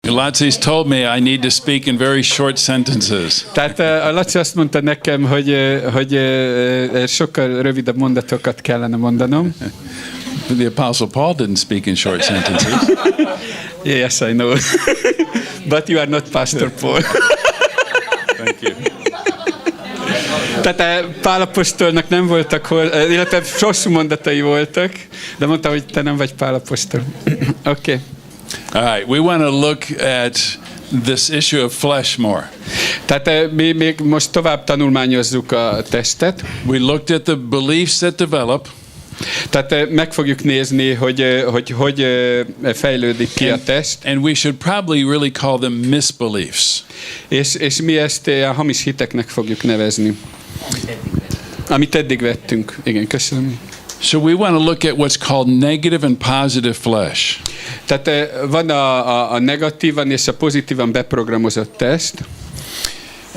Laci's told me I need to speak in very short sentences. Tehát a Laci azt mondta nekem, hogy sokkal rövidebb mondatokat kellene mondanom. The Apostle Paul didn't speak in short sentences. Yes, I know. But you are not Pastor Paul. Thank you. Tehát Pál apostolnak nem voltak, illetve hosszú mondatai voltak, de mondta, hogy te nem vagy Pál apostol. Okay. All right, we want to look at this issue of flesh more. Tehát mi még most tovább tanulmányozzuk a testet. We looked at the beliefs that develop. Tehát meg fogjuk nézni, hogy fejlődik ki a test. And we should probably really call them misbeliefs. És mi ezt a hamis hiteknek fogjuk nevezni. Amit eddig vettünk. Igen, köszönöm. So we want to look at what's called negative and positive flesh. Tehát van a negatívan és a pozitívan beprogramozott test.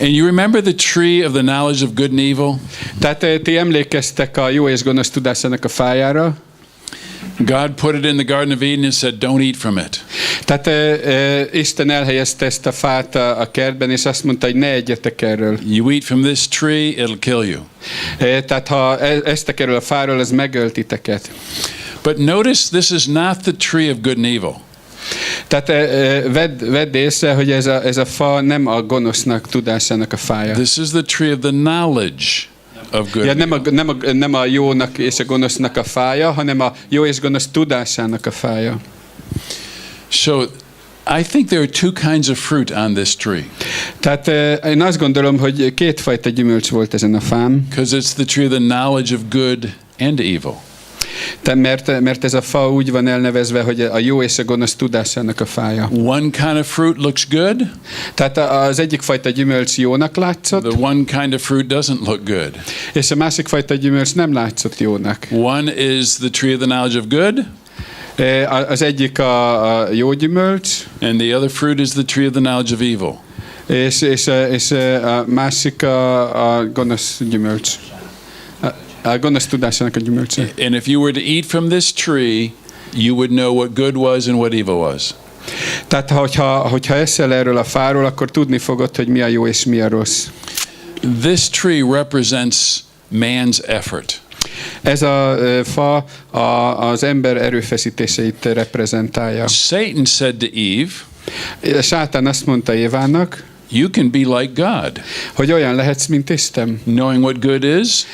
And you remember the tree of the knowledge of good and evil? Tehát ti emlékeztek a jó és gonosz tudásának a fájára. God put it in the Garden of Eden and said, don't eat from it. Tehát Isten elhelyezte ezt a fát a kertben, és azt mondta, hogy ne egyetek erről. You eat from this tree, it'll kill you. Tehát ha eztek erről a fáról, az megöl titeket. But notice this is not the tree of good and evil. Tehát vedd észre, hogy ez a fa nem a gonosznak tudásának a fája. This is the tree of the knowledge of good and evil. Nem a jónak és a gonosznak a fája, hanem a jó és gonosz tudásának a fája. So I think there are two kinds of fruit on this tree. Tehát én azt gondolom, hogy kétfajta gyümölcs volt ezen a fán. Because it's the tree of the knowledge of good and evil. Mert ez a fa úgy van elnevezve, hogy a jó és a gonosz tudásának a fája. One kind of fruit looks good. Tehát az egyik fajta gyümölcs jónak látszott. The one kind of fruit doesn't look good. És a másik fajta gyümölcs nem látszott jónak. One is the tree of the knowledge of good. Az egyik a jó gyümölcs. And the other fruit is the tree of the knowledge of evil. És a másik a gonosz gyümölcs. A gonosz tudásának a gyümölcse. And if you were to eat from this tree, you would know what good was and what evil was. Tehát hogyha eszel erről a fáról, akkor tudni fogod, hogy mi a jó és mi a rossz. This tree represents man's effort. Ez a fa az ember erőfeszítéseit reprezentálja. Satan said to Eve, Sátán azt mondta Évának, you can be like God. Hogy olyan lehetsz, mint Isten. Knowing what good is.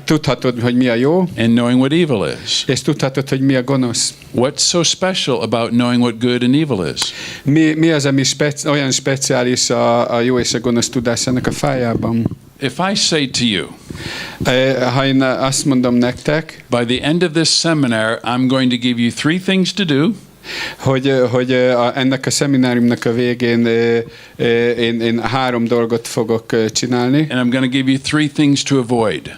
Tudhatod, hogy mi a jó. And knowing what evil is. És tudhatod, hogy mi a gonosz. What's so special about knowing what good and evil is? Mi az, ami olyan speciális a jó és a gonosz tudásának a fájában? If I say to you, ha én azt mondom nektek, by the end of this seminar, I'm going to give you 3 things to do. Hogy ennek a szemináriumnak a végén én 3 dolgot fogok csinálni. And I'm going to give you 3 things to avoid.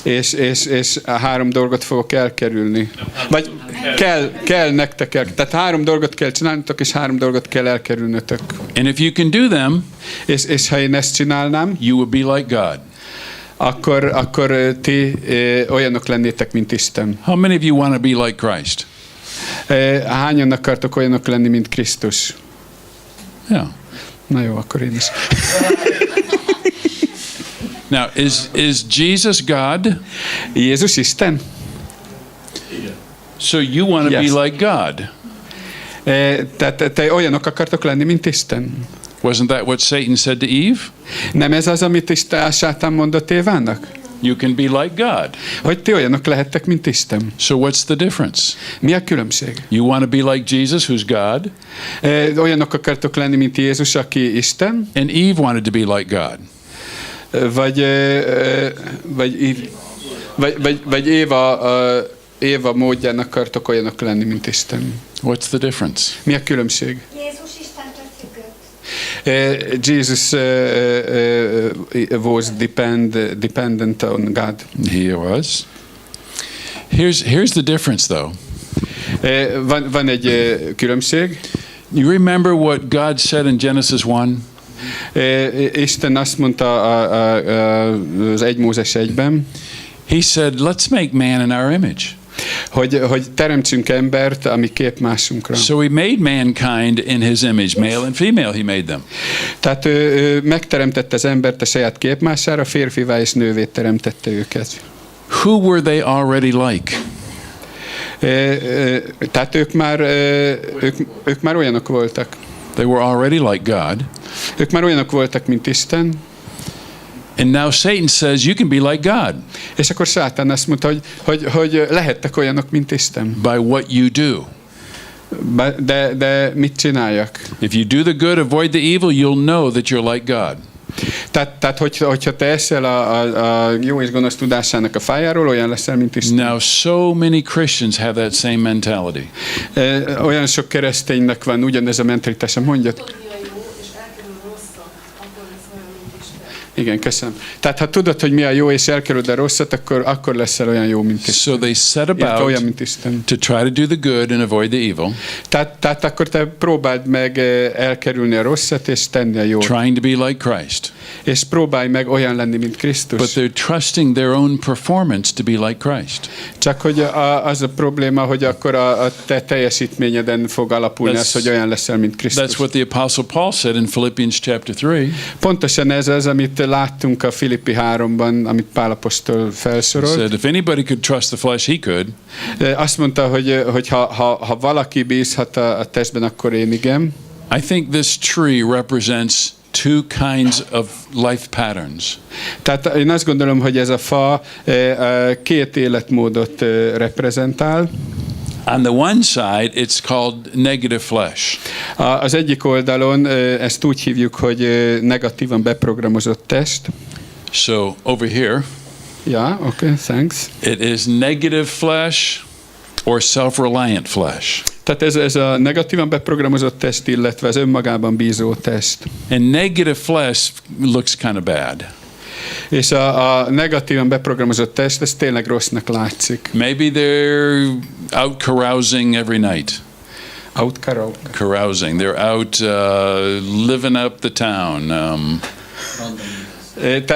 És 3 dolgot fogok elkerülni. Vagy kell nektek tehát 3 dolgot kell csinálnotok, és 3 dolgot kell elkerülnötök. And if you can do them, és ha én ezt csinálnám, you will be like God. Akkor ti olyanok lennétek, mint Isten. How many of you want to be like Christ? Hányan akartok olyanok lenni, mint Krisztus? Yeah. Na jó, akkor én is. Now, is Jesus God? Jézus Isten? So you want to be like God? Tehát te olyanok akartok lenni, mint Isten? Wasn't that what Satan said to Eve? Nem ez az, amit Sátán mondott Évának? You can be like God. Hogy ti olyanok lehettek, mint Isten. So what's the difference? Mi a különbség? You want to be like Jesus, who's God? Olyanok akartok lenni, mint Jézus, aki Isten. And Eve wanted to be like God. Vagy Éva módján akartok olyanok lenni, mint Isten. What's the difference? Mi a különbség? Jézus Istentől függött. Jesus was dependent on God. He was. Here's the difference, though. Van egy különbség. You remember what God said in Genesis 1? Isten azt mondta az 1 Mózes 1-ben. He said, let's make man in our image. hogy teremtsünk embert, ami képmásunkra. So he made mankind in his image, male and female he made them. Tehát ő megteremtette az embert a saját képmására, férfivá és nővé teremtette őket. Who were they already like? Tehát ők már olyanok voltak. They were already like God. Ők már olyanok voltak, mint Isten. And now Satan says you can be like God. És akkor Sátán azt mondta, hogy lehettek olyanok, mint Isten. By what you do. De mit csináljak? If you do the good, avoid the evil, you'll know that you're like God. Tehát hogyha te eszel a jó és gonosz tudásának a fájáról, olyan leszel, mint Isten. Now so many Christians have that same mentality. Olyan sok kereszténynek van ugyanez a mentalitása, mondjad. Igen, köszönöm. Tehát ha tudod, hogy mi a jó, és elkerüled a rosszat, akkor leszel olyan jó, mint Isten. So they set about olyan, mint Isten. to try to do the good and avoid the evil. Tehát akkor te próbáld meg elkerülni a rosszat, és tenni a jót. Trying to be like Christ. És próbálj meg olyan lenni, mint Krisztus. But they're trusting their own performance to be like Christ. Csak hogy az a probléma, hogy akkor a te teljesítményeden fog alapulni az, hogy olyan leszel, mint Krisztus. That's what the Apostle Paul said in Philippians chapter 3. Pontosan ez az, amit láttunk a Filippi 3-ban, amit Pál apostol felsorolt. He said, if anybody could trust the flesh, he could. Azt mondta, hogy ha valaki bízhat a testben, akkor én igen. I think this tree represents two kinds of life patterns. Tehát én azt gondolom, hogy ez a fa két életmódot reprezentál. On the one side, it's called negative flesh. Az egyik oldalon ezt úgy hívjuk, hogy negatívan beprogramozott test. So over here, Okay, thanks. it is negative flesh or self-reliant flesh. Tehát ez a negatívan beprogramozott test, illetve az önmagában bízó test. And negative flesh looks kind of bad. És a negatívan beprogramozott test, ez tényleg rossznak látszik. Maybe they're out carousing every night. Carousing. They're out living up the town.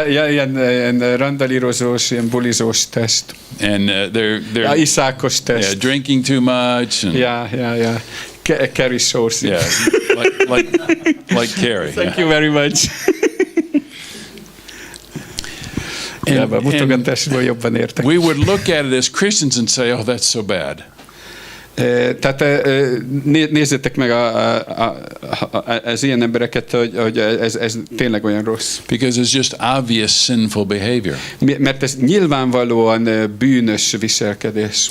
Ilyen randalírozós, ilyen bulizós test. And they're iszákos test. drinking too much. And, Carrie Shores. Yeah, like Carrie. Thank you very much. Mutogatásból jobban értek. We would look at it as Christians and say, oh, that's so bad. Tehát nézzétek meg az ilyen embereket, hogy ez tényleg olyan rossz. Because it's just obvious sinful behavior. Mert ez nyilvánvalóan bűnös viselkedés.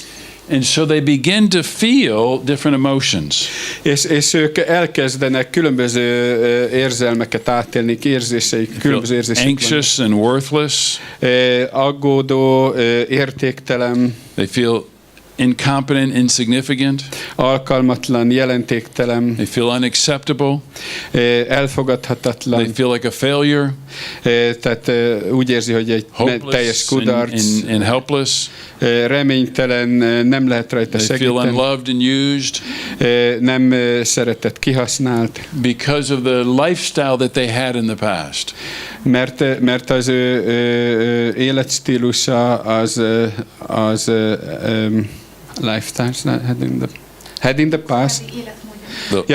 And so they begin to feel different emotions. És ők elkezdenek különböző érzelmeket átélni, különböző érzéseik anxious and worthless. Aggódó, értéktelen. They feel incompetent, insignificant. Alkalmatlan, jelentéktelen. They feel unacceptable. Elfogadhatatlan. They feel like a failure. Tehát úgy érzi, hogy egy teljes kudarc. And helpless. Reménytelen, nem lehet rajta segíteni. They feel unloved and used. Nem szeretett, kihasznált. Because of the lifestyle that they had in the past. Mert az ő életstílusa az lifestyle had in the past.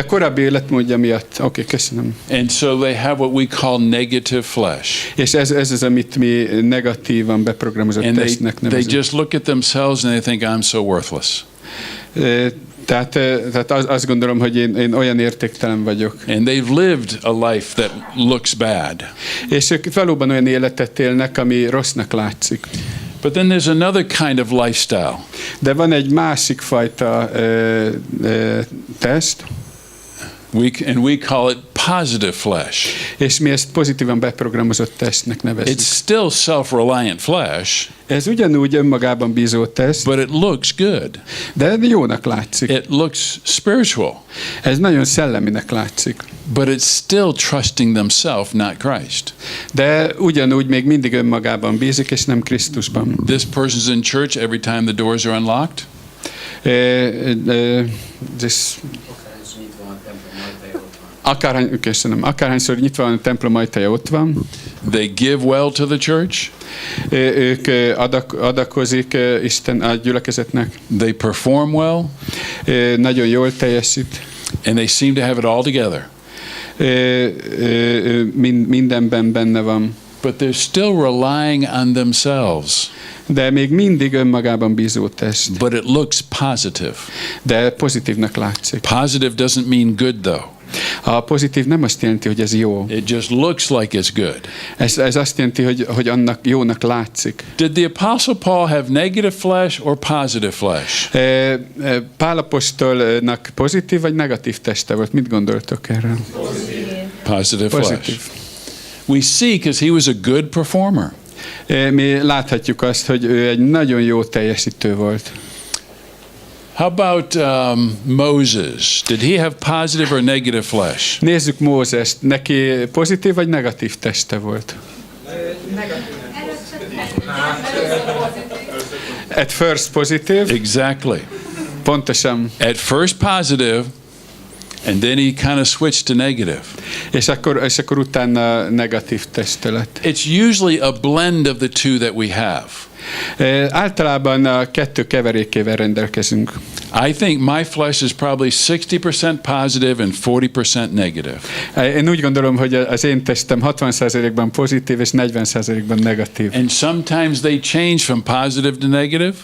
Korábbi életmódja miatt. Oké, köszönöm. And so they have what we call negative flesh. És ez az, amit mi negatívan beprogramozott testnek nevezünk. They just look at themselves and they think I'm so worthless. Tehát azt gondolom, hogy én olyan értéktelen vagyok. And they've lived a life that looks bad. És ők valóban olyan életet élnek, ami rossznak látszik. But then there's another kind of lifestyle. De van egy másik fajta test. We call it positive flesh. És mi ezt pozitívan beprogramozott testnek nevezzük. It's still self-reliant flesh. Ez ugyanúgy önmagában bízó test. But it looks good. De jónak látszik. It looks spiritual. Ez nagyon szelleminek látszik. But it's still trusting themselves, not Christ. De ugyanúgy még mindig önmagában bízik, és nem Krisztusban. This person's in church every time the doors are unlocked. Akárhányszor nyitva van a templom ajtaja, ott van. They give well to the church. Ők adakozik Isten a gyülekezetnek. They perform well. Nagyon jól teljesít. And they seem to have it all together. Mindenben benne van. But they're still relying on themselves. De még mindig önmagában bízó test. But it looks positive. De pozitívnak látszik. Positive doesn't mean good though. A pozitív nem azt jelenti, hogy ez jó. It just looks like it's good. Ez azt jelenti, hogy annak jónak látszik. Did the Apostle Paul have negative flesh or positive flesh? Pál apostolnak pozitív vagy negatív teste volt? Mit gondoltok erről? Positive flesh. Pozitív. We see because he was a good performer. Mi láthatjuk azt, hogy ő egy nagyon jó teljesítő volt. How about Moses? Did he have positive or negative flesh? Nézzük Mózest. Neki pozitív vagy negatív teste volt? At first positive. Exactly. Pontosan. At first positive, and then he kind of switched to negative. És akkor utána negatív teste lett. It's usually a blend of the two that we have. Általában a kettő keverékével rendelkezünk. I think my flesh is probably 60% positive and 40% negative. Én úgy gondolom, hogy az én testem 60%-ban pozitív és 40%-ban negatív. And sometimes they change from positive to negative.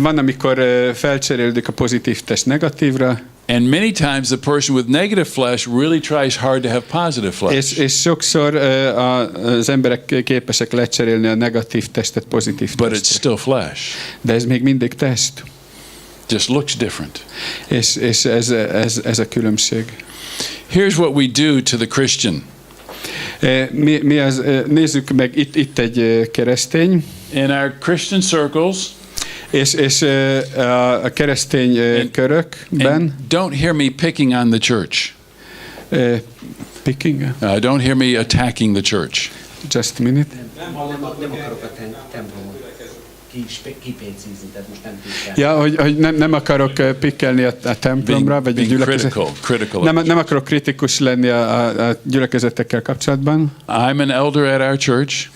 Van, amikor felcserélődik a pozitív test negatívra. And many times the person with negative flesh really tries hard to have positive flesh. És sokszor az emberek képesek lecserélni a negatív testet pozitív But it's testre. still flesh. De ez még mindig test. Just looks different. És ez a különbség. Here's what we do to the Christian. Nézzük meg itt egy keresztény. In our Christian circles, És a keresztény körökben. and don't hear me picking on the church. Picking? Don't hear me attacking the church. Just a minute. Nem akarok a templomot kipécézni, tehát most nem pikkelni. Ja, hogy nem akarok pikkelni a templomra, vagy a gyülekezet. Critical. Nem akarok kritikus lenni a gyülekezetekkel kapcsolatban. I'm an elder at our church.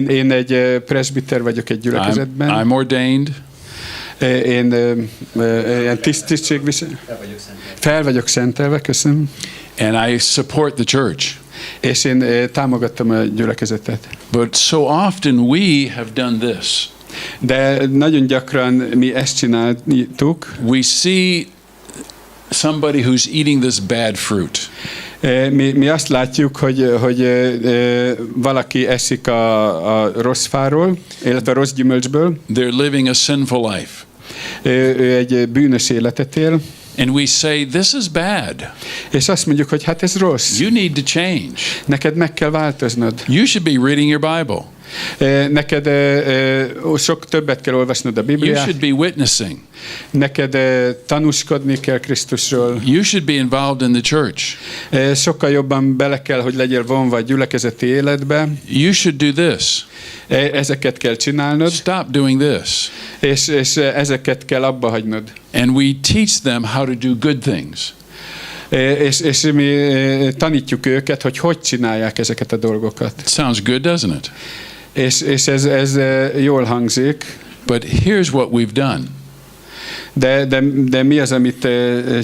Én egy presbiter vagyok egy gyülekezetben. I'm ordained. Én ilyen tisztségviselő. Fel vagyok szentelve, köszönöm. And I support the church. És én támogattam a gyülekezetet. But so often we have done this. De nagyon gyakran mi ezt csináltuk. We see somebody who's eating this bad fruit. Mi azt látjuk, hogy valaki eszik a rossz fáról, illetve a rossz gyümölcsből. They're living a sinful life. Ő egy bűnös életet él. And we say, this is bad. És azt mondjuk, hogy hát ez rossz. You need to change. Neked meg kell változnod. You should be reading your Bible. Neked sok többet kell olvasnod a You Bibliát. should be witnessing. Neked tanúskodni kell Krisztusról. You should be involved in the church. Sokkal jobban bele kell, hogy legyél vonva a gyülekezeti életbe. You should do this. Ezeket kell csinálnod. Stop doing this. És ezeket kell abba hagynod. And we teach them how to do good things. És mi tanítjuk őket, hogy csinálják ezeket a dolgokat. It sounds good, doesn't it? És ez jól hangzik. But here's what we've done. De mi az, amit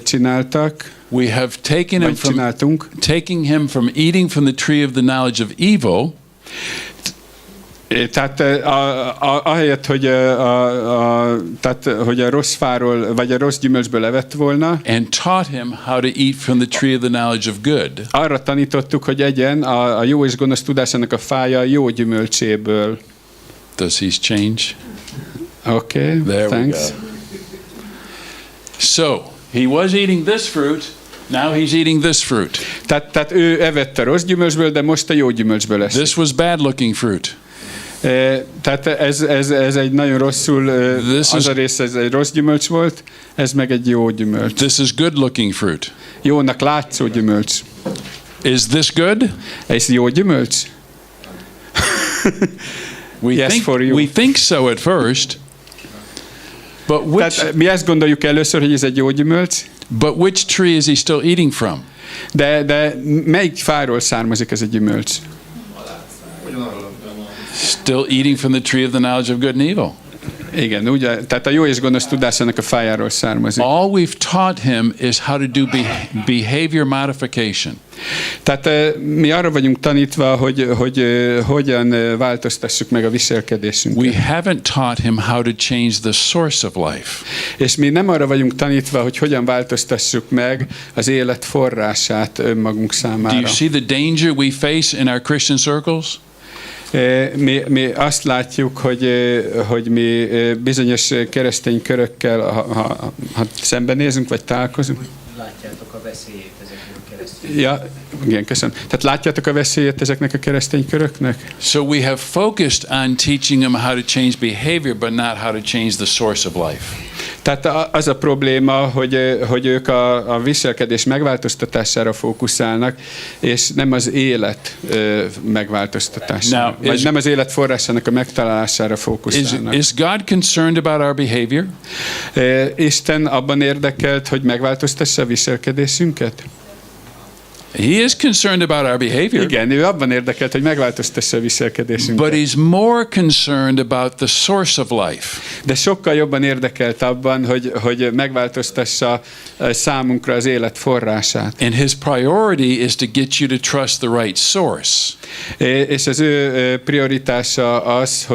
csináltak? We have taking him from eating from the tree of the knowledge of evil. Tehát ahelyett, hogy a rossz fáról, vagy a rossz gyümölcsből evett volna, and taught him how to eat from the tree of the knowledge of good. Arra tanítottuk, hogy egyen a jó és gonosz tudásának a fája jó gyümölcséből. Does he change? Okay, there thanks. We go. So, he was eating this fruit, now he's eating this fruit. Tehát ő evett a rossz gyümölcsből, de most a jó gyümölcsből lesz. This was bad looking fruit. Tehát ez egy nagyon rosszul, az a rész, ez egy rossz gyümölcs volt, ez meg egy jó gyümölcs. This is good looking fruit. Jónak látszó gyümölcs. Is this good? Ez jó gyümölcs? We think so at first. But Tehát mi ezt gondoljuk először, hogy ez egy jó gyümölcs. But which tree is he still eating from? De melyik fáról származik ez a gyümölcs? Still eating from the tree of the knowledge of good and evil. Igen, ugye, tehát a jó és gonosz tudásának a fájáról származik. All we've taught him is how to do behavior modification. Tehát mi arra vagyunk tanítva, hogy hogyan változtassuk meg a viselkedésünket. We haven't taught him how to change the source of life. És mi nem arra vagyunk tanítva, hogy hogyan változtassuk meg az élet forrását önmagunk számára. Do you see the danger we face in our Christian circles? Mi azt látjuk, hogy mi bizonyos keresztény körökkel, ha szembenézünk, vagy találkozunk. Látjátok a veszélyét ezeknek a keresztény. Ja, igen, köszönöm. Tehát látjátok a veszélyét ezeknek a keresztény köröknek? So we have focused on teaching them how to change behavior, but not how to change the source of life. Tehát az a probléma, hogy ők a viselkedés megváltoztatására fókuszálnak, és nem az élet megváltoztatására, vagy nem az élet forrásának a megtalálására fókuszálnak. Is God concerned about our behavior? Isten abban érdekelt, hogy megváltoztassa a viselkedésünket? He is concerned about our behavior. Igen, ő abban érdekelt, hogy megváltoztassa a viselkedésünket. But he's more concerned about the source of life. De sokkal jobban érdekelt abban, hogy megváltoztassa számunkra az élet forrását. And his priority is to get you to trust the right source. És az ő prioritása az,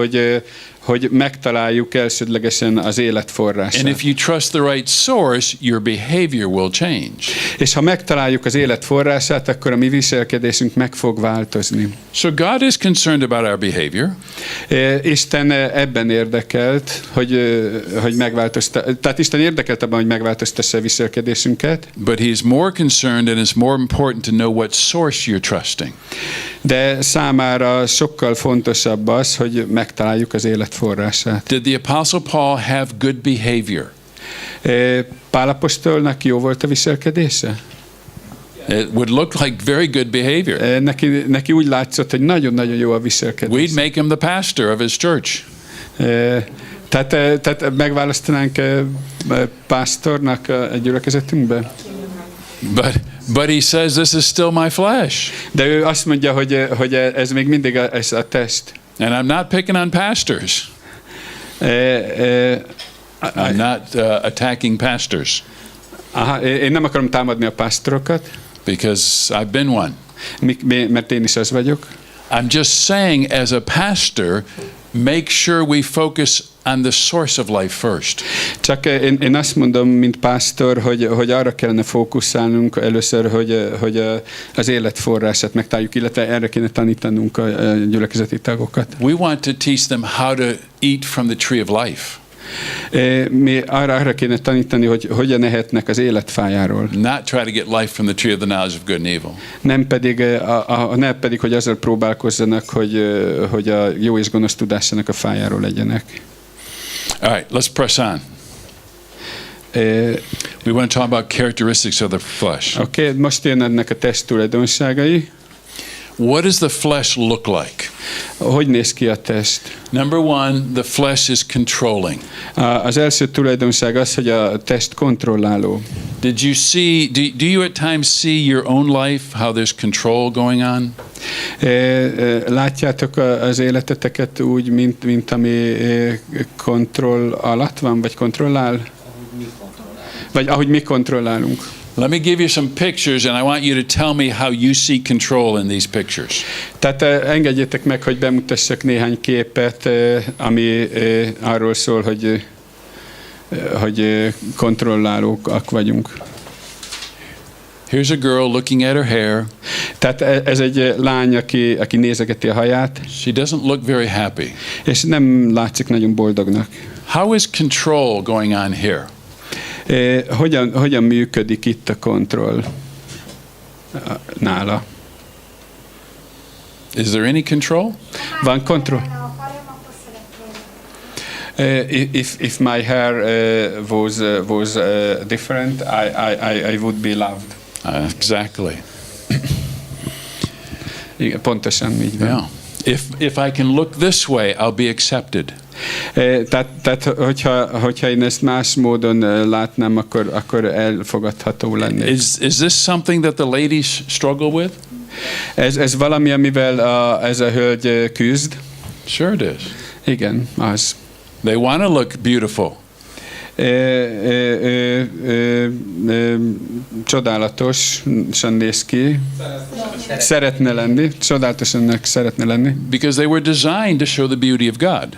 hogy megtaláljuk elsődlegesen az élet forrását. And if you trust the right source, your behavior will change. És ha megtaláljuk az élet forrását, akkor a mi viselkedésünk meg fog változni. So God is concerned about our behavior. Isten ebben érdekelt, hogy megváltoztassa, tehát Isten érdekelt abban, hogy megváltoztassa a viselkedésünket. But he is more concerned and it's more important to know what source you're trusting. De számára sokkal fontosabb az, hogy megtaláljuk az élet forrását. Did the Apostle Paul have good behavior? Pál apostolnak jó volt a viselkedése? It would look like very good behavior. Neki úgy látszott, hogy nagyon-nagyon jó a viselkedés. We'd make him the pastor of his church. Tehát megválasztanánk pásztornak a gyülekezetünkbe? But he says this is still my flesh. De ő azt mondja, hogy ez még mindig ez a test. And I'm not picking on pastors. I'm not attacking pastors. Én nem akarom támadni a pásztorokat. Because I've been one. Mert én is az vagyok. I'm just saying, as a pastor, make sure we focus on the source of life first. Csak én azt mondom, mint pásztor, hogy arra kellene fókuszálnunk először, hogy az élet forrását megtaláljuk, illetve erre kéne tanítanunk a gyülekezeti tagokat. We want to teach them how to eat from the tree of life. Mi arra kéne tanítani, hogy hogyan ehetnek az életfájáról. Not try to get life from the tree of the knowledge of good and evil. Nem pedig, hogy azzal próbálkozzanak, hogy a jó és gonosz tudásának a fájáról legyenek. All right, let's press on. We want to talk about characteristics of the flesh. Okay, most jön ennek a test tulajdonságai. What does the flesh look like? Hogy néz ki a test? Number one, the flesh is controlling. Az első tulajdonság az, hogy a test kontrolláló. Did you see? Do you at times see your own life, how there's control going on? Látjátok az életeteket úgy, mint ami kontroll alatt van, vagy kontrollál? Vagy ahogy mi kontrollálunk. Let me give you some pictures, and I want you to tell me how you see control in these pictures. Tehát engedjétek meg, hogy bemutassak néhány képet, ami arról szól, hogy kontrollálók vagyunk. Here's a girl looking at her hair. Tehát ez egy lány, aki nézegeti a haját. She doesn't look very happy. És nem látszik nagyon boldognak. How is control going on here? Hogyan működik itt a kontroll nála? Is there any control? Van kontroll? If my hair was different, I would be loved. Exactly. Igen, pontosan így van. Yeah. If I can look this way, I'll be accepted. Tehát hogyha én ezt más módon látnám, akkor elfogadható lenne. Is this something that the ladies struggle with? Ez valami, amivel ez a hölgy küzd? Sure it is. Igen, az. They want to look beautiful. Csodálatosan néz ki. Szeretne lenni. Csodálatosan szeretne lenni. Because they were designed to show the beauty of God.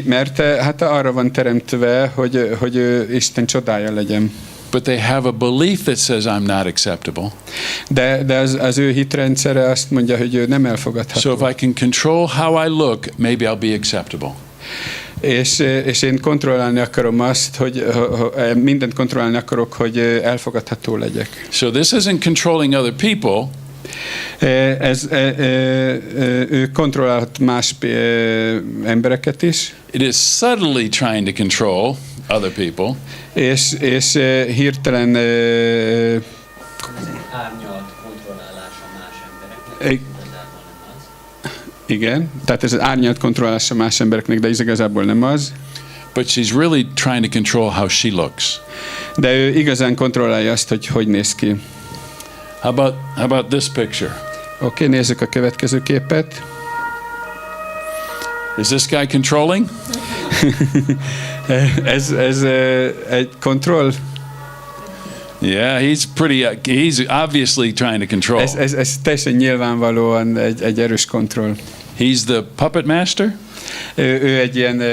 Mert hát arra van teremtve, hogy Isten csodája legyen. But they have a belief that says I'm not acceptable. De az ő hitrendszere azt mondja, hogy ő nem elfogadható. So if I can control how I look, maybe I'll be acceptable. És én kontrollálni akarom azt, hogy mindent kontrollálni akarok, hogy elfogadható legyek. So this isn't controlling other people. Ő kontrollálhat más embereket is. It is subtly trying to control other people. És hirtelen Ez egy árnyalt kontrollálása más embereknek. igen, tehát ez az árnyalt kontrollálása más embereknek, de ez igazából nem az. But she's really trying to control how she looks. De ő igazán kontrollálja azt, hogy néz ki. How about this picture? Oké, nézzük a következő képet. Is this guy controlling? ez egy kontroll? Yeah, he's obviously trying to control. Ez teljesen nyilvánvalóan egy erős kontroll. He's the puppet master? Ő egy ilyen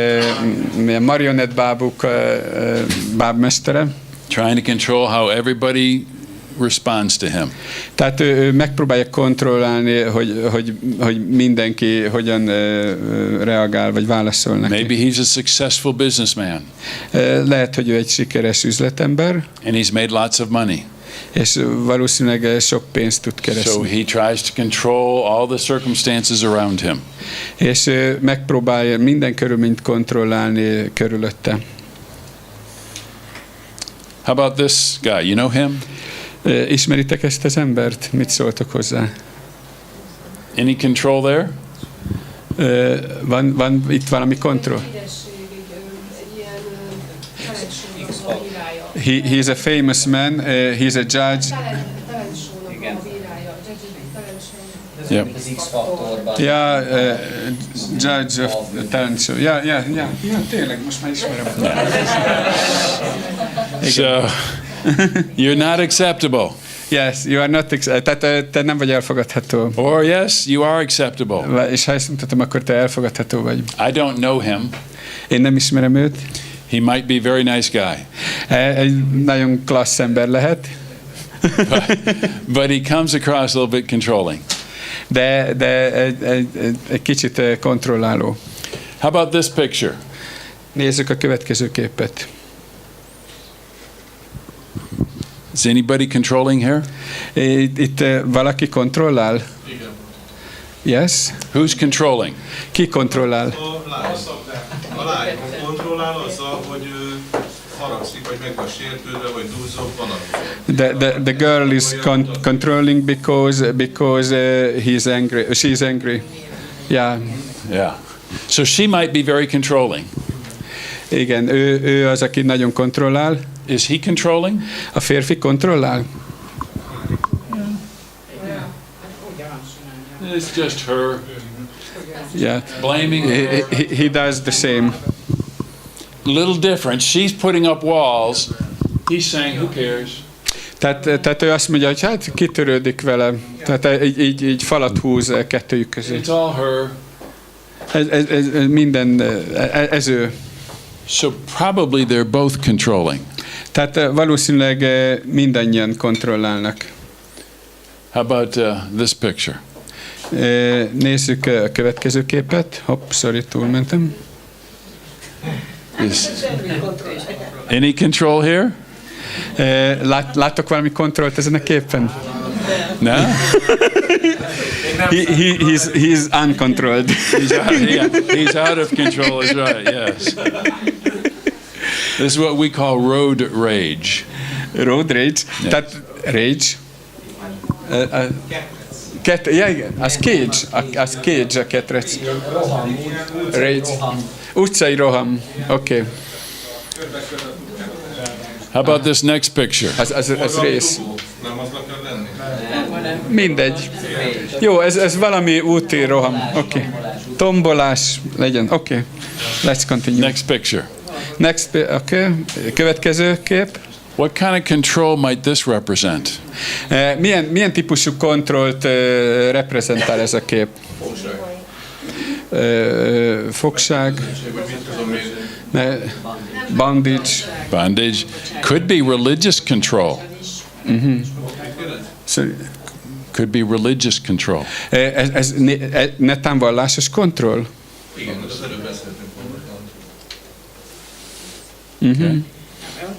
marionett bábmestere. Trying to control how everybody responds to him. Tehát ő megpróbálja kontrollálni, hogy mindenki hogyan reagál, vagy válaszol neki. Maybe he's a successful businessman. Lehet, hogy ő egy sikeres üzletember. And he's made lots of money. És valószínűleg sok pénzt tud keresni. So he tries to control all the circumstances around him. És megpróbálja minden körülményt kontrollálni körülötte. How about this guy? You know him? Ismeritek ezt az embert? Mit szóltok hozzá? Any control there? Van itt valami kontroll? He's a famous man. He's a judge. Yeah. Yeah, judge of talent show. Yeah, tényleg, most már ismerem. So, you're not acceptable. Yes, you are not tehát te nem vagy elfogadható. Or yes, you are acceptable. És ha ezt mutatom, akkor te elfogadható vagy. I don't know him. Én nem ismerem őt. He might be a very nice guy. Egy nagyon klassz ember lehet. But he comes across a little bit controlling. De egy kicsit kontrolláló. How about this picture? Nézzük a következő képet. Is anybody controlling here? Itt valaki kontrollál? Yes? Who's controlling? Ki kontrollál? A lány kontrollál azzal, hogy haragszik, vagy meg van sértődve, vagy duzzog valami. The girl is controlling because he's angry. She's angry. Yeah. So she might be very controlling. Igen, ő az, aki nagyon kontrollál. Is he controlling? A férfi kontrollál? It's just her. Yeah. Blaming her. He does the same. Little different. She's putting up walls. He's saying, who cares? Tehát ő azt mondja, hogy hát kitörődik vele. Tehát így falat húz kettőjük közé. It's all her. Ez minden, ez ő. So probably they're both controlling. Tehát valószínűleg mindannyian kontrollálnak. How about this picture? Nézzük a következő képet. Hopp, sorry, túlmentem. Any control here? Láttok valami kontrollt ezen a képen? No? He's uncontrolled. He's out of control, is right, yes. This is what we call road rage. Road rage? Yes. Tehát rage? Ja, igen, az Cage a ketrec. Rage. Utcai roham. Oké. How about this next picture? Az rész. Nem aznak kell lenni? Mindegy. Jó, ez valami úti roham. Oké. Tombolás legyen. Oké. Let's continue. Next picture. Oké. Következő kép. What kind of control might this represent? Milyen típusú kontrollt reprezentál ez a kép? Fogság. Bondage. Bondage. Could be religious control. Could be religious control. Ez netán vallásos kontroll? Igen, az előbb beszéltünk Okay.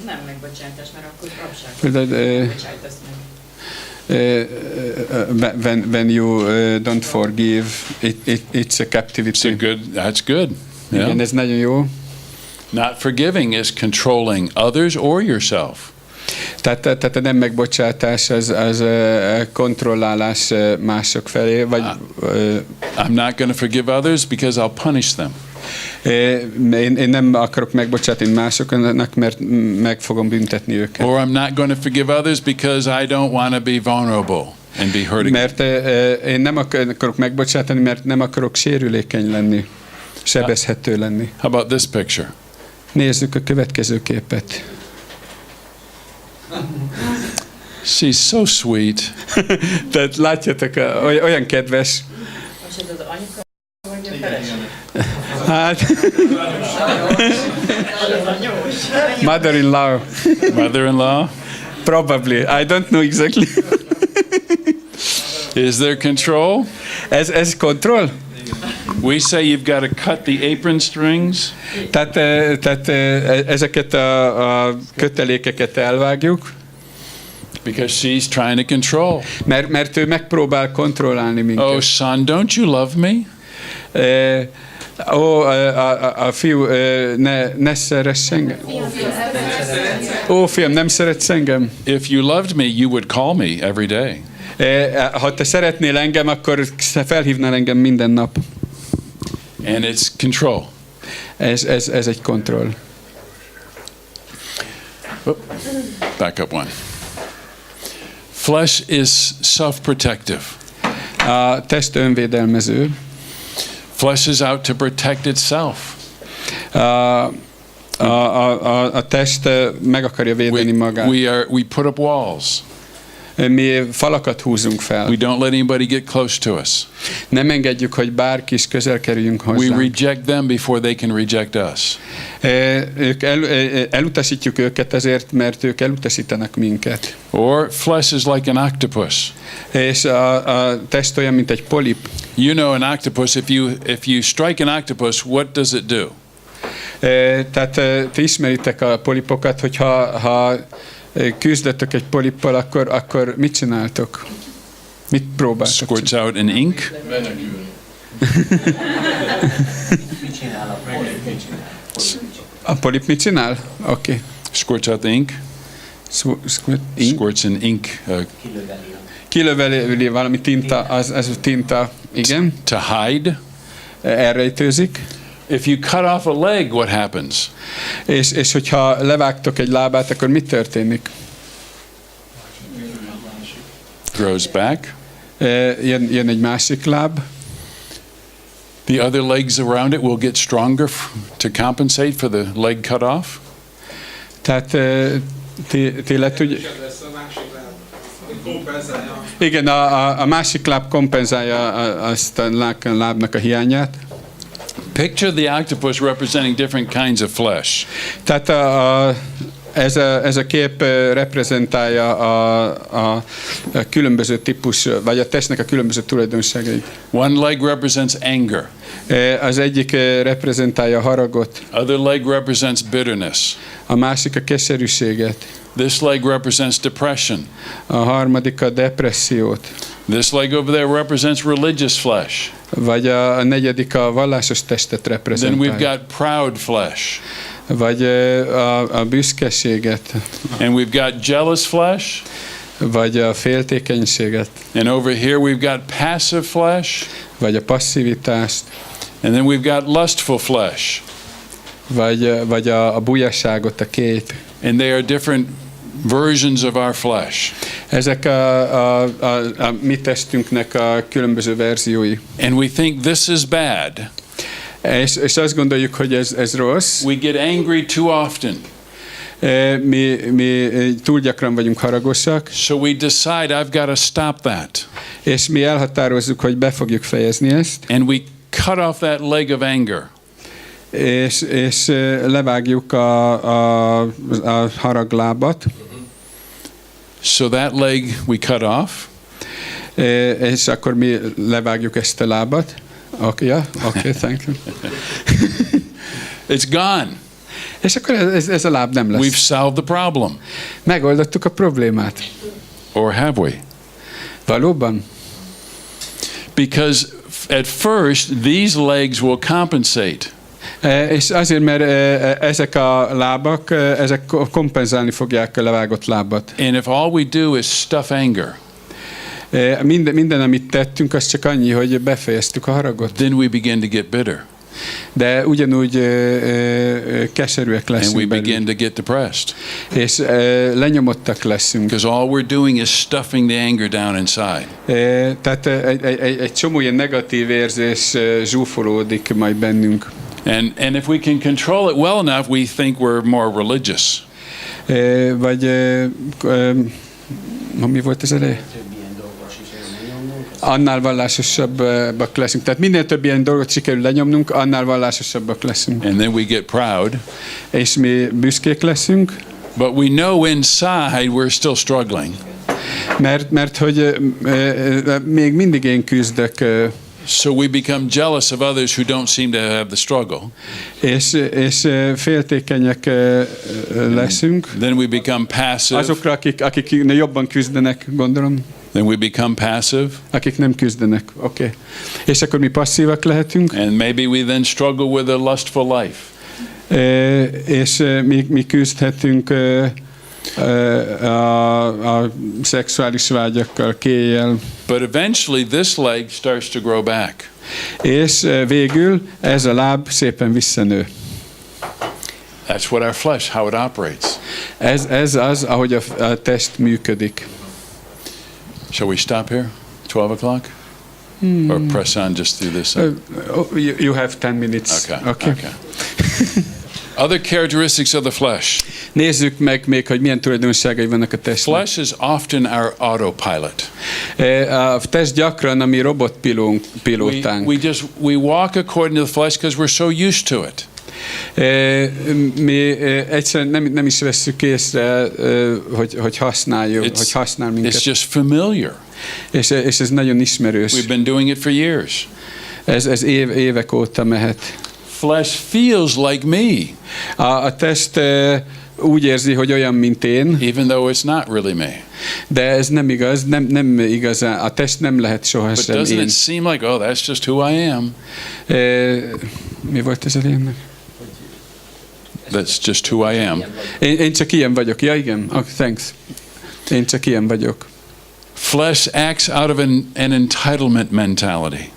Nem megbocsátás, mert akkor rabság. Bocsájtasz meg. When you don't forgive, it's a captivity. That's good. Yeah. Igen, ez nagyon jó. Not forgiving is controlling others or yourself. Tehát a nem megbocsátás az kontrollálás mások felé, vagy... I'm not going to forgive others because I'll punish them. Én nem akarok megbocsátani másoknak, mert meg fogom büntetni őket. Or I'm not going to forgive others because I don't want to be vulnerable and be hurting. Mert én nem akarok megbocsátani, mert nem akarok sérülékeny lenni, sebezhető lenni. How about this picture? Nézzük a következő képet. She's so sweet. Tehát látjátok, olyan kedves. Most ez az anyuka vagy a feleség? Hát... Mother-in-law. Mother-in-law? Probably. I don't know exactly. Is there control? Ez kontroll? We say you've got to cut the apron strings. Tehát ezeket a kötelékeket elvágjuk. Because she's trying to control. Mert ő megpróbál kontrollálni minket. Oh, son, don't you love me? A fiú, ne szeress engem. Ó, fiam, nem szeretsz engem? If you loved me, you would call me every day. Ha te szeretnél engem, akkor felhívnál engem minden nap. And it's control. Ez egy kontroll. Back up one. Flesh is self-protective. A test önvédelmező. Flesh is out to protect itself. A test meg akarja védeni magát. We put up walls. Mi falakat húzunk fel. We don't let anybody get close to us. Nem engedjük, hogy bárki is közel kerüljünk We hozzánk. reject them before they can reject us. Elutasítjuk őket azért, mert ők elutasítanak minket. Or flesh is like an octopus. És a test olyan, mint egy polip. You know an octopus, if you strike an octopus, what does it do? Tehát ti ismeritek a polipokat, hogyha küzdöttök egy polippal, akkor mit csináltok? Mit próbáltok? Squirts out an ink. A polip mit csinál? Oké. Squirts out the ink. Squirts an ink. Kilöveli valami tinta, az a tinta, igen. To hide. Elrejtőzik. If you cut off a leg, what happens? És hogyha levágtok egy lábát, akkor mi történik? Grows back. Jön egy másik láb. The other legs around it will get stronger to compensate for the leg cut off. Tehát ti le tudja... Igen, a másik láb kompenzálja azt a lábnak a hiányát. Picture the octopus representing different kinds of flesh. Tehát ez a kép reprezentálja a különböző típus, vagy a testnek a különböző tulajdonságait. One leg represents anger. Az egyik reprezentálja a haragot. Other leg represents bitterness. A másik a keserűséget. This leg represents depression. A harmadik a depressziót. This leg over there represents religious flesh. Vagy a negyedik a vallásos testet Then reprezentálja. we've got proud flesh. Vagy a büszkeséget. And we've got jealous flesh. vagy a féltékenységet, And over here we've got passive flesh, vagy a passzivitást, and then we've got lustful flesh. vagy a bujaságot, a két. And they are different versions of our flesh. Ezek a mi testünknek a különböző verziói. And we think this is bad. És azt gondoljuk, hogy ez rossz. We get angry too often. Mi túl gyakran vagyunk haragosak. So we decide I've got to stop that. És mi elhatározzuk, hogy be fogjuk fejezni ezt. And we cut off that leg of anger. És levágjuk a haraglábat. So that leg we cut off. És akkor mi levágjuk ezt a lábat. Okay, thank you. It's gone. És akkor ez a láb nem lesz. We've solved the problem. Megoldottuk a problémát. Or have we? Valóban? Because at first these legs will compensate. És azért, mert ezek a lábak, ezek kompenzálni fogják a levágott lábat. And if all we do is stuff anger, Minden, amit tettünk, az csak annyi, hogy befejeztük a haragot. then we begin to get bitter. De ugyanúgy keserűek And we leszünk begin belül. to get depressed. És lenyomottak leszünk. Because all we're doing is stuffing the anger down inside. Tehát egy csomó ilyen negatív érzés zsúfolódik majd bennünk. And if we can control it well enough, we think we're more religious. Vagy mi volt az elejé? Annál vallásosabbak leszünk. Tehát minél több ilyen dolgot sikerül lenyomnunk, annál vallásosabbak leszünk. And then we get proud. És mi büszkék leszünk. But we know inside we're still struggling. Mert hogy még mindig én küzdök. So we become jealous of others who don't seem to have the struggle. És féltékenyek leszünk. Then we become passive. Azokra, akik jobban küzdenek, gondolom. Then we become passive. Akik nem küzdenek, oké. És akkor mi passzívak lehetünk. And maybe we then struggle with a lustful life. És mi küzdhetünk a szexuális vágyakkal, kéjjel. But eventually this leg starts to grow back. És végül ez a láb szépen visszanő. That's what our flesh, how it operates. Ez az, ahogy a test működik. Shall we stop here? 12 o'clock? Or press on just through this? You have 10 minutes. Okay. Other characteristics of the flesh. Nézzük meg még, hogy milyen tulajdonságai vannak a testnek. Flesh is often our autopilot. A test gyakran a mi robotpilótánk. We walk according to the flesh because we're so used to it. Mi egyszerűen nem is vesszük észre, hogy használjuk, hogy használ minket. It's just familiar. És ez nagyon ismerős. We've been doing it for years. Ez évek óta mehet. Flesh feels like me. A test úgy érzi, hogy olyan, mint én. Even though it's not really me. De ez nem igaz, nem igazán. A test nem lehet sohasem én. But doesn't it seem like, oh, that's just who I am? Mi volt ez elején? That's just who I am. Én csak ilyen vagyok. Ja, igen. Okay, thanks. Én csak ilyen vagyok. Flesh acts out of an entitlement mentality.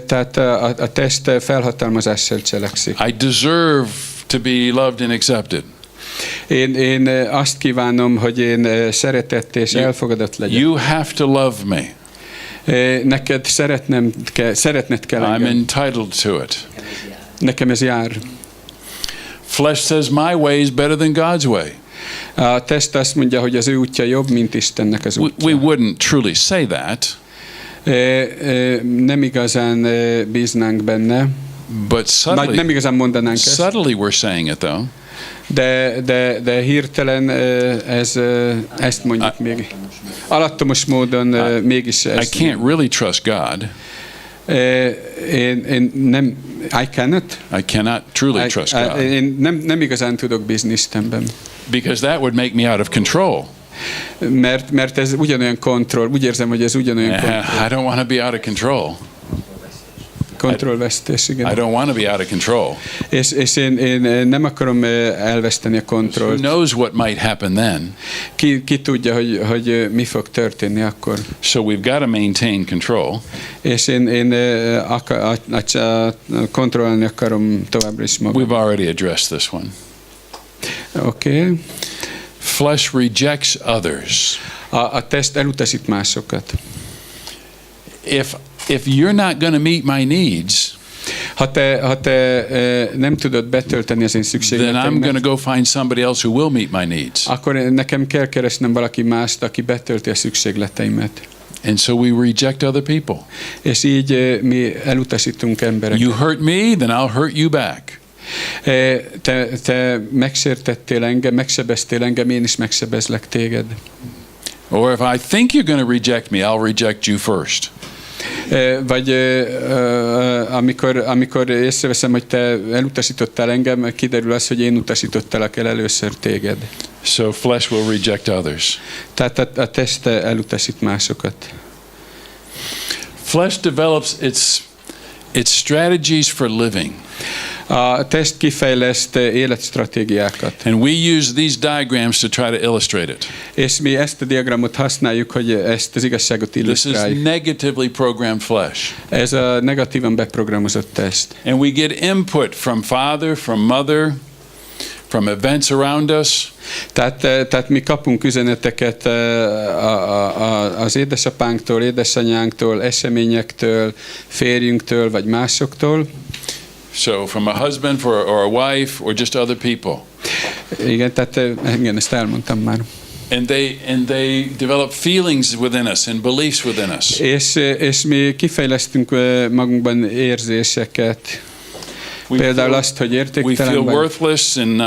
Tehát a test felhatalmazással cselekszik. I deserve to be loved and accepted. Én azt kívánom, hogy én szeretett és elfogadott legyek. You have to love me. Neked szeretned kell I'm engem. entitled to it. Nekem ez jár. Flesh says my way is better than God's way. A test azt mondja, hogy az ő útja jobb, mint Istennek az útja. We wouldn't truly say that. Nem igazán bíznánk benne. But subtly, nem igazán mondanánk ezt. Subtly we're saying it though. De hirtelen ezt mondjuk még. Alattomos módon mégis ezt. I can't really trust God. Én nem, I cannot truly trust God. Én nem igazán tudok bízni Istenben. Because that would make me out of control. Mert ez ugyanolyan kontroll. Úgy érzem, hogy ez ugyanolyan kontroll. I don't want to be out of control. Kontrollvesztés, igen. I don't want to be out of control. És én nem akarom elveszteni a kontrollt. Who knows what might happen then? Ki tudja, hogy mi fog történni akkor. So we've got to maintain control. És én kontrollálni akarom továbbra is magam. We've already addressed this one. Okay. Flesh rejects others. A test elutasít másokat. If you're not going to meet my needs, ha te nem tudod betölteni az én then I'm szükségleteimet, going to go find somebody else who will meet my needs. akkor nekem kell keresnem valaki mást, aki betölti a szükségleteimet. And so we reject other people. És így mi elutasítunk embereket. You hurt me, then I'll hurt you back. Te megsértettél engem, megsebeztél engem, én is megsebezlek téged. Or if I think you're going to reject me, I'll reject you first. Vagy amikor észreveszem, hogy te elutasítottál engem, kiderül az, hogy én utasítottalak el először téged. So flesh will reject others. Tehát a test elutasít másokat. Flesh develops its strategies for living. A test kifejleszt életstratégiákat. And we use these diagrams to try to illustrate it. És mi ezt a diagramot használjuk, hogy ezt az igazságot This is illusztráljuk. negatively programmed flesh. Ez a negatívan beprogramozott test. And we get input from father, from mother, from events around us. Tehát mi kapunk üzeneteket az édesapánktól, édesanyánktól, eseményektől, férjünktől, vagy másoktól. So from a husband or a wife or just other people. Igen, tehát igen, ezt elmondtam már. And they develop feelings within us and beliefs within us. És mi kifejlesztünk magunkban érzéseket. Például azt, hogy We feel értéktelen vagy, worthless and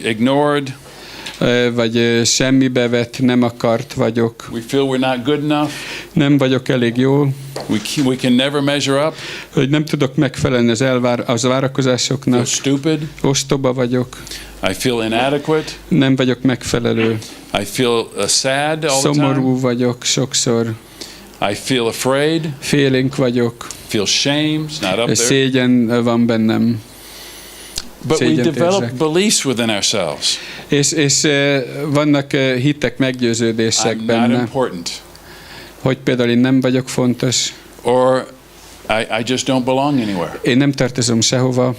ignored. vagy semmibe vett, nem akart vagyok. We feel we're not good enough. Nem vagyok elég jó. We can never measure up. Hogy nem tudok megfelelni az várakozásoknak. Feel stupid. Ostoba vagyok. I feel inadequate. Nem vagyok megfelelő. I feel sad all the time. Szomorú vagyok sokszor. I feel afraid. Félénk vagyok. Feel shame. It's not up there. Szégyen van bennem. But we Szégyent develop érzek. beliefs within ourselves. És vannak hitek, meggyőződések I'm not benne, important. hogy például én nem vagyok fontos, Or I just don't belong anywhere. én nem tartozom sehova,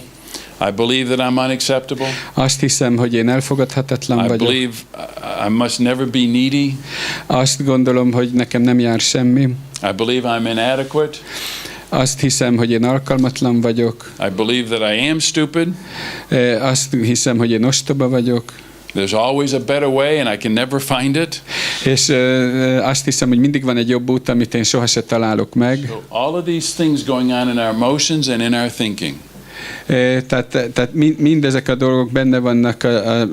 I believe that I'm unacceptable. azt hiszem, hogy én elfogadhatatlan I vagyok, believe I must never be needy. azt gondolom, hogy nekem nem jár semmi, I believe I'm inadequate. azt hiszem, hogy én alkalmatlan vagyok, I believe that I am stupid. azt hiszem, hogy én ostoba vagyok, There's always a better way and I can never find it. és azt hiszem, hogy mindig van egy jobb út, amit én sohasem találok meg. So all of these things going on in our emotions and in our thinking. Tehát mindezek a dolgok benne vannak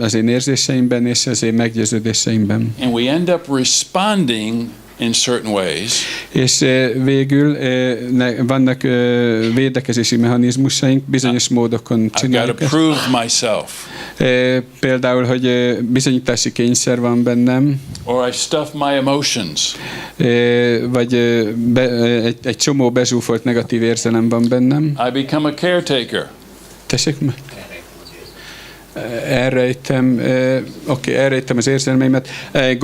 az én érzéseimben és az én meggyőződéseimben. And we end up responding in certain ways. És végül vannak védekezési mechanizmusaink, bizonyos módokon I've got csináljuk to ezt. prove myself. Például, hogy bizonyítási kényszer van bennem, Or I stuff my emotions. vagy egy csomó bezsúfolt negatív érzelem van bennem. I become a caretaker. Tessék? Elrejtem az érzelmeimet. Én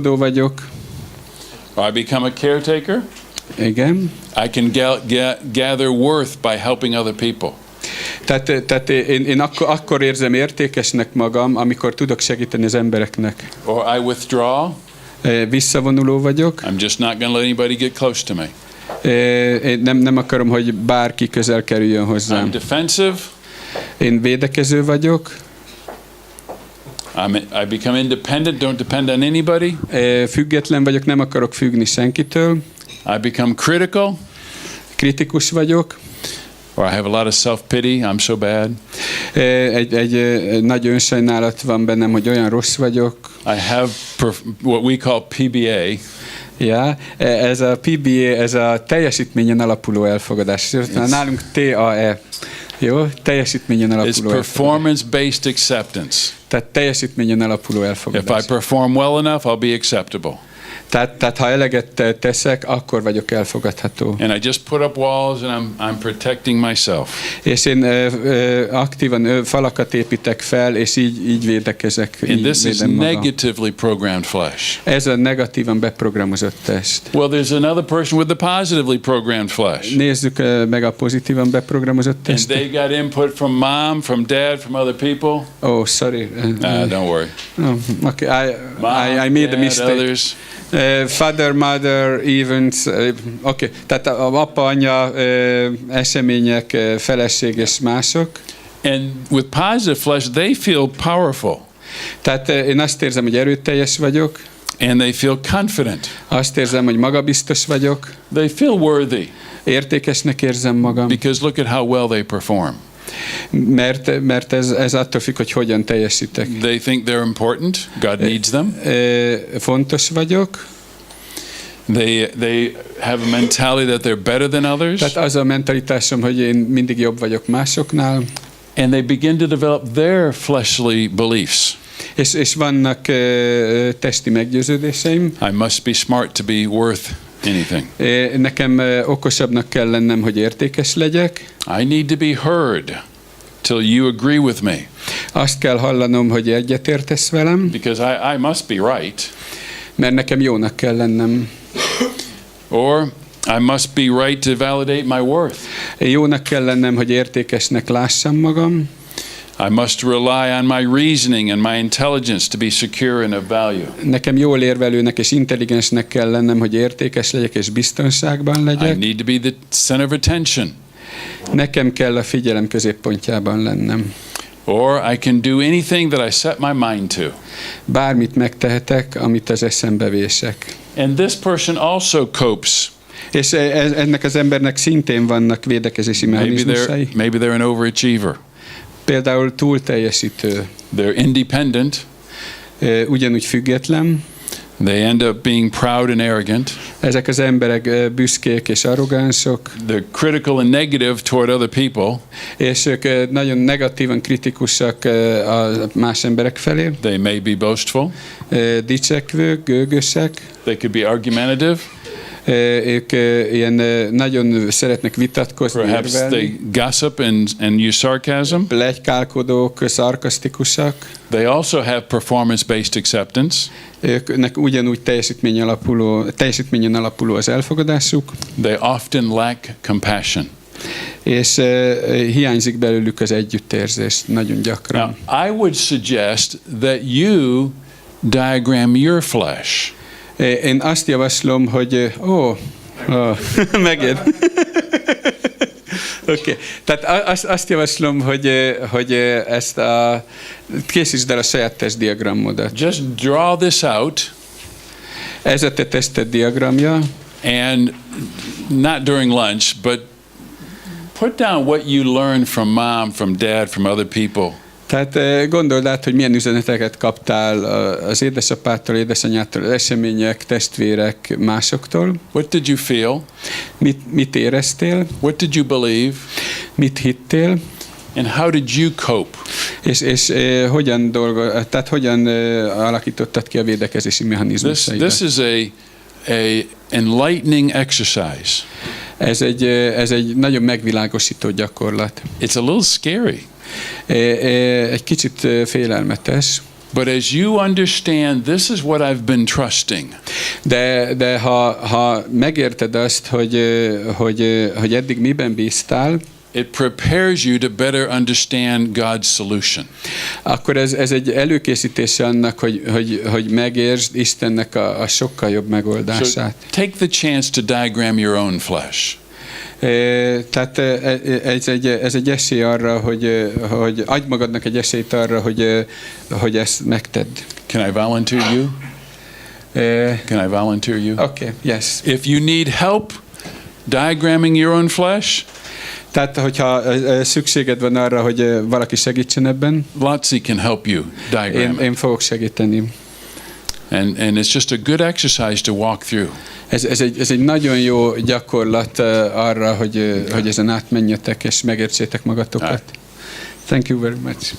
vagyok. I become a caretaker. Igen. I can gather worth by helping other people. Tehát én akkor érzem értékesnek magam, amikor tudok segíteni az embereknek. Or I withdraw. Visszavonuló vagyok. I'm just not going to let anybody get close to me. Én nem akarom, hogy bárki közel kerüljön I'm hozzám. defensive. Én védekező vagyok. I become independent, don't depend on anybody. Független vagyok, nem akarok függni senkitől. I become critical. Kritikus vagyok. Or I have a lot of self-pity, I'm so bad. Egy nagy önsajnálat van bennem, hogy olyan rossz vagyok. I have what we call PBA. Ja, ez a PBA, ez a teljesítményen alapuló elfogadás. Nálunk TAE. Jó, teljesítményen alapuló It's performance-based acceptance. Tehát teljesítményen alapuló If elfogadás. I perform well enough, I'll be acceptable. Tehát ha eleget teszek, akkor vagyok elfogadható. And I just put up walls and I'm protecting myself. És én aktívan falakat építek fel, és így védekezek. And this is negatively programmed flesh. Ez a negatívan beprogramozott test. Well, there's another person with the positively programmed flesh. Nézzük meg a pozitívan beprogramozott And testet. they got input from mom, from dad, from other people. Oh, sorry. Don't worry. No, okay, I made a dad, mistake. others. Father, mother, events, okay. Tehát a apa, anya, események, feleség és mások. And with positive flesh, they feel powerful. Tehát én azt érzem, hogy erőteljes vagyok. And they feel confident. Azt érzem, hogy magabiztos vagyok. They feel worthy. Értékesnek érzem magam. Because look at how well they perform. Mert ez attól függ, hogy hogyan teljesítek. They think they're important. God needs them. Fontos vagyok. They have a mentality that they're better than others. Tehát az a mentalitásom, hogy én mindig jobb vagyok másoknál. And they begin to develop their fleshly beliefs. És vannak testi meggyőződéseim. I must be smart to be worth anything. Nekem okosabbnak kell lennem, hogy értékes legyek. I need to be heard till you agree with me. Azt kell hallanom, hogy egyetértesz velem. Because I must be right. Mert nekem jónak kell lennem. Or I must be right to validate my worth. Jónak kell lennem, hogy értékesnek lássam magam. I must rely on my reasoning and my intelligence to be secure and of value. Nekem jól érvelőnek és intelligensnek kell lennem, hogy értékes legyek és biztonságban I legyek. need to be the center of attention. Nekem kell a figyelem középpontjában lennem. Or I can do anything that I set my mind to. Bármit megtehetek, amit az eszembe vések. And this person also copes. És ennek az embernek szintén vannak védekezési mechanizmusai. Maybe they're an overachiever. Például túl teljesítő. They're independent. Ugyanúgy független. They end up being proud and arrogant. Ezek az emberek büszkék és arrogánsok. They're critical and negative toward other people. És ők nagyon negatívan kritikusak a más emberek felé. They may be boastful. Dicsekvők, gőgösek. They could be argumentative. Ők ilyen nagyon szeretnek vitatkozni, Perhaps érvelni. they gossip and use sarcasm. Pletykálkodók, szarkasztikusak. They also have performance-based acceptance. Őknek ugyanúgy teljesítményen alapuló az elfogadásuk. They often lack compassion. És hiányzik belőlük az együttérzés nagyon gyakran. Now, I would suggest that you diagram your flesh. Én azt javaslom, hogy megint. Oké. Tehát azt javaslom, hogy ezt készítsd el a saját testdiagrammodat. Just draw this out. Ez a te tested diagramja. And not during lunch, but put down what you learned from mom, from dad, from other people. Tehát gondold át, hogy milyen üzeneteket kaptál az édesapától, édesanyától, az események, testvérek, másoktól. What did you feel? Mit éreztél? What did you believe? Mit hittél? And how did you cope? És hogyan alakítottad ki a védekezési mechanizmusaidat? This is a enlightening exercise. Ez egy nagyon megvilágosító gyakorlat. It's a little scary. Egy kicsit félelmetes. But as you understand, this is what I've been trusting. De ha megérted azt, hogy eddig miben bíztál, it prepares you to better understand God's solution. Akkor ez egy előkészítése annak, hogy megértsd Istennek a sokkal jobb megoldását. So take the chance to diagram your own flesh. Tehát ez egy esély arra, hogy adj magadnak egy esélyt arra, hogy ezt megtedd. Can I volunteer you? Can I volunteer you? Okay, yes. If you need help diagramming your own flesh, tehát, hogyha szükséged van arra, hogy valaki segítsen ebben, Lotzi can help you diagram. Én fogok segíteni. And it's just a good exercise to walk through. Ez egy nagyon jó gyakorlat arra, hogy ezen átmenjetek és megértsétek magatokat. Thank you very much.